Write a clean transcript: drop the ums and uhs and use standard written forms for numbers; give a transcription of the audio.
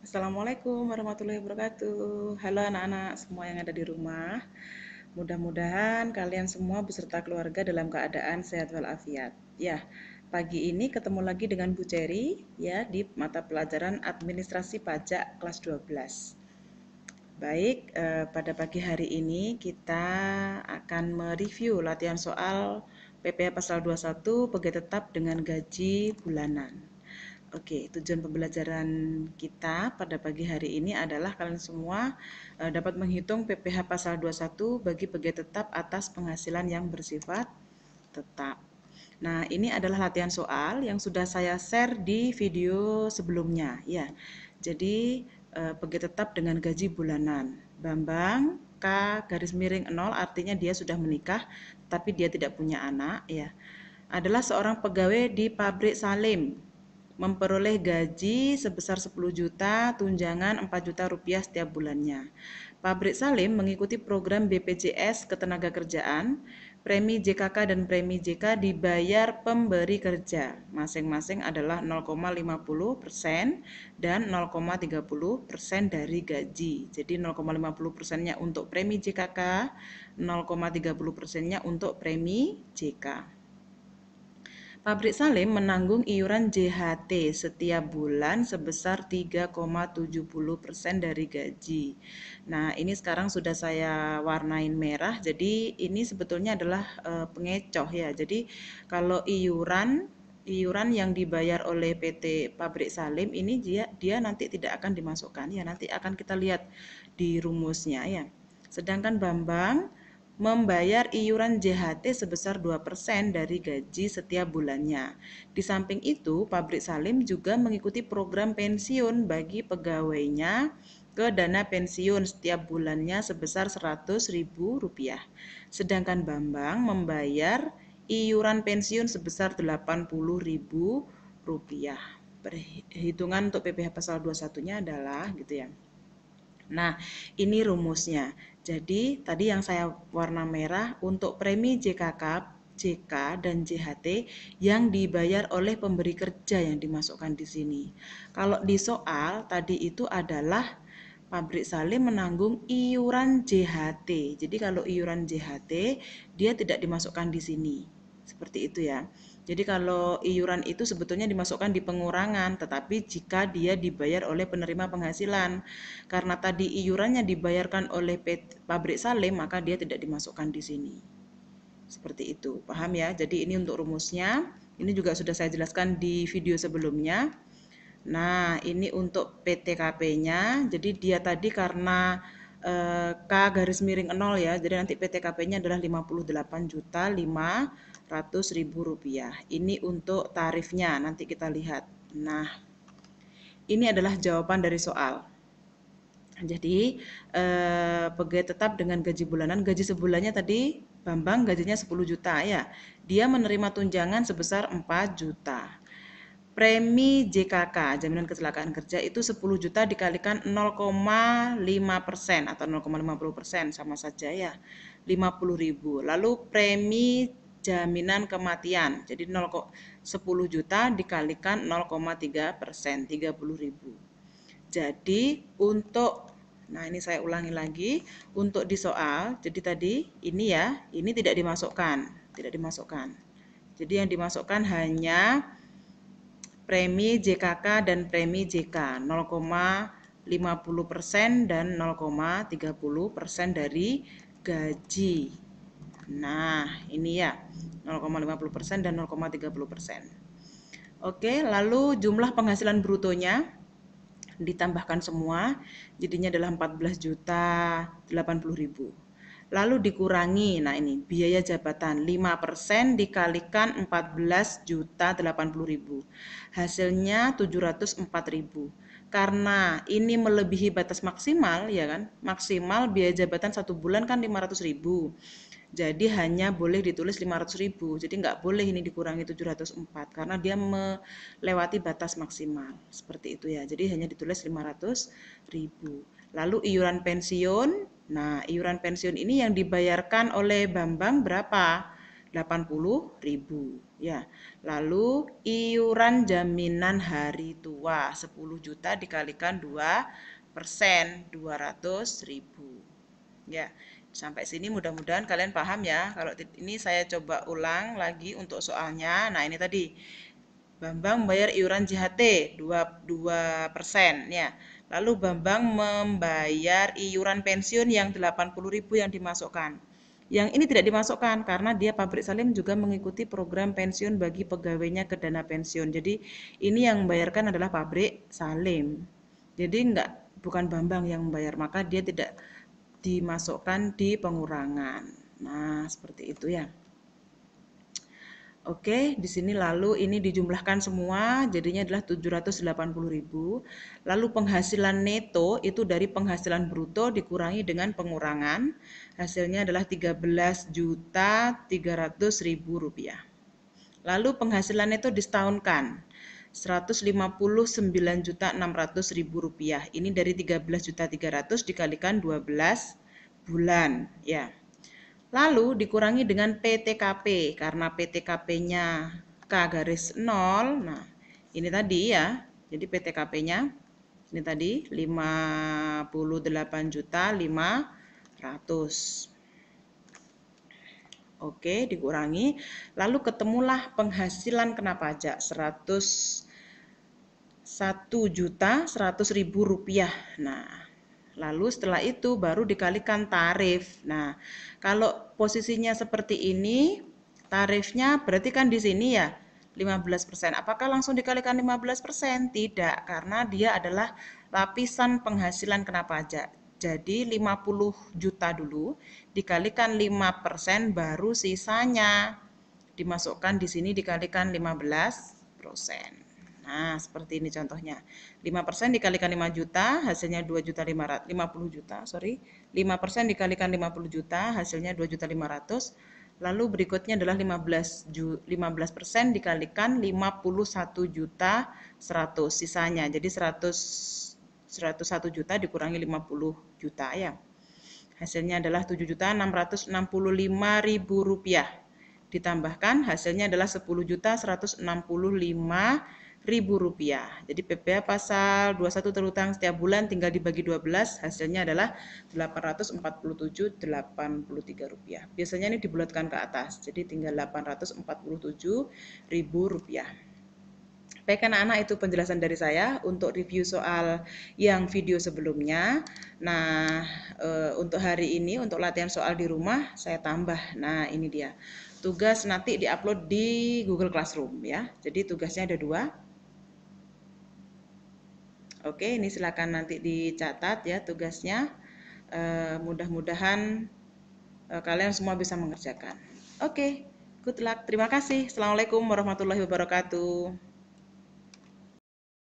Assalamualaikum warahmatullahi wabarakatuh. Halo anak-anak semua yang ada di rumah. Mudah-mudahan kalian semua beserta keluarga dalam keadaan sehat walafiat. Ya, pagi ini ketemu lagi dengan Bu Cherry ya di mata pelajaran Administrasi Pajak kelas 12. Baik, pada pagi hari ini kita akan mereview latihan soal PPh pasal 21 pegawai tetap dengan gaji bulanan. Oke, tujuan pembelajaran kita pada pagi hari ini adalah kalian semua dapat menghitung PPh pasal 21 bagi pegawai tetap atas penghasilan yang bersifat tetap. Nah, ini adalah latihan soal yang sudah saya share di video sebelumnya ya. Jadi, pegawai tetap dengan gaji bulanan. Bambang K garis miring 0 artinya dia sudah menikah tapi dia tidak punya anak ya. Adalah seorang pegawai di pabrik Salim, memperoleh gaji sebesar 10 juta, tunjangan 4 juta rupiah setiap bulannya. Pabrik Salim mengikuti program BPJS Ketenagakerjaan, premi JKK dan premi JK dibayar pemberi kerja. Masing-masing adalah 0,50% dan 0,30% dari gaji. Jadi 0,50%-nya untuk premi JKK, 0,30%-nya untuk premi JK. Pabrik Salim menanggung iuran JHT setiap bulan sebesar 3,70% dari gaji. Nah, ini sekarang sudah saya warnain merah. Jadi, ini sebetulnya adalah pengecoh ya. Jadi, kalau iuran yang dibayar oleh PT Pabrik Salim ini dia nanti tidak akan dimasukkan ya. Nanti akan kita lihat di rumusnya ya. Sedangkan Bambang membayar iuran JHT sebesar 2% dari gaji setiap bulannya. Di samping itu, Pabrik Salim juga mengikuti program pensiun bagi pegawainya ke dana pensiun setiap bulannya sebesar Rp100.000. Sedangkan Bambang membayar iuran pensiun sebesar Rp80.000. Perhitungan untuk PPh pasal 21-nya adalah gitu ya. Nah, ini rumusnya. Jadi, tadi yang saya warna merah untuk premi JKK, JK, dan JHT yang dibayar oleh pemberi kerja yang dimasukkan di sini. Kalau di soal, tadi itu adalah Pabrik Salim menanggung iuran JHT. Jadi, kalau iuran JHT, dia tidak dimasukkan di sini. Seperti itu ya. Jadi kalau iuran itu sebetulnya dimasukkan di pengurangan, tetapi jika dia dibayar oleh penerima penghasilan, karena tadi iurannya dibayarkan oleh Pabrik Salim, maka dia tidak dimasukkan di sini. Seperti itu, paham ya? Jadi ini untuk rumusnya, ini juga sudah saya jelaskan di video sebelumnya. Nah, ini untuk PTKP-nya, jadi dia tadi karena K garis miring 0 ya, jadi nanti PTKP-nya adalah Rp58.500.000. Ini untuk tarifnya, nanti kita lihat. Nah, ini adalah jawaban dari soal. Jadi, pegawai tetap dengan gaji bulanan, gaji sebulannya tadi Bambang gajinya 10 juta ya. Dia menerima tunjangan sebesar 4 juta. Premi JKK, jaminan kecelakaan kerja itu 10 juta dikalikan 0,5% atau 0,50% sama saja ya. 50.000. Lalu premi jaminan kematian. Jadi 10 juta dikalikan 0,3%, 30.000. Jadi nah ini saya ulangi lagi untuk di soal. Jadi tadi ini ya, ini tidak dimasukkan, tidak dimasukkan. Jadi yang dimasukkan hanya premi JKK dan premi JK 0,50% dan 0,30% dari gaji. Nah, ini ya 0,50% dan 0,30%. Oke, lalu jumlah penghasilan brutonya ditambahkan semua, jadinya adalah 14.080.000. Lalu dikurangi, nah ini biaya jabatan 5% dikalikan 14.080.000. Hasilnya 704.000. Karena ini melebihi batas maksimal ya kan, maksimal biaya jabatan 1 bulan kan 500.000. Jadi hanya boleh ditulis 500.000. Jadi nggak boleh ini dikurangi 704 karena dia melewati batas maksimal. Seperti itu ya. Jadi hanya ditulis 500.000. Lalu iuran pensiun. Nah, iuran pensiun ini yang dibayarkan oleh Bambang berapa? 80.000 ya. Lalu iuran jaminan hari tua 10 juta dikalikan 2%, 200.000 ya. Sampai sini mudah-mudahan kalian paham ya. Kalau ini saya coba ulang lagi untuk soalnya. Nah, ini tadi Bambang membayar iuran JHT 2% ya. Lalu Bambang membayar iuran pensiun yang 80.000 yang dimasukkan. Yang ini tidak dimasukkan karena dia pabrik Salim juga mengikuti program pensiun bagi pegawainya ke dana pensiun. Jadi ini yang membayarkan adalah pabrik Salim. Jadi bukan Bambang yang membayar, maka dia tidak dimasukkan di pengurangan. Nah, seperti itu ya. Oke, di sini lalu ini dijumlahkan semua, jadinya adalah 780.000. Lalu penghasilan neto itu dari penghasilan bruto dikurangi dengan pengurangan, hasilnya adalah 13.300.000 rupiah. Lalu penghasilan neto disetahunkan, 159.600.000 rupiah. Ini dari 13.300.000 dikalikan 12 bulan, ya. Lalu dikurangi dengan PTKP, karena PTKP-nya K garis 0. Nah, ini tadi ya. Jadi PTKP-nya ini tadi 58.500.000. Oke, dikurangi. Lalu ketemulah penghasilan kena pajak 101.100.000 rupiah. Nah, lalu setelah itu baru dikalikan tarif. Nah, kalau posisinya seperti ini, tarifnya berarti kan di sini ya 15%. Apakah langsung dikalikan 15%? Tidak, karena dia adalah lapisan penghasilan kena pajak. Jadi 50 juta dulu dikalikan 5% baru sisanya dimasukkan di sini dikalikan 15%. Nah, seperti ini contohnya. 5% dikalikan 5 juta, hasilnya 2.550 juta, sorry. 5% dikalikan 50 juta, hasilnya 2.500. Lalu berikutnya adalah 15% dikalikan 51 juta 100 sisanya. Jadi 101 juta dikurangi 50 juta ya. Hasilnya adalah 7.665.000 rupiah. Ditambahkan hasilnya adalah 10.165.000 rupiah. Jadi PPh pasal 21 terutang setiap bulan tinggal dibagi 12, hasilnya adalah 847.83 rupiah. Biasanya ini dibulatkan ke atas, jadi tinggal 847.000 rupiah. Baik anak-anak, itu penjelasan dari saya untuk review soal yang video sebelumnya. Nah, untuk hari ini, untuk latihan soal di rumah, saya tambah. Nah, ini dia. Tugas nanti diupload di Google Classroom ya. Jadi tugasnya ada 2. Oke, ini silakan nanti dicatat ya tugasnya. Mudah-mudahan kalian semua bisa mengerjakan. Oke, good luck. Terima kasih. Assalamualaikum warahmatullahi wabarakatuh.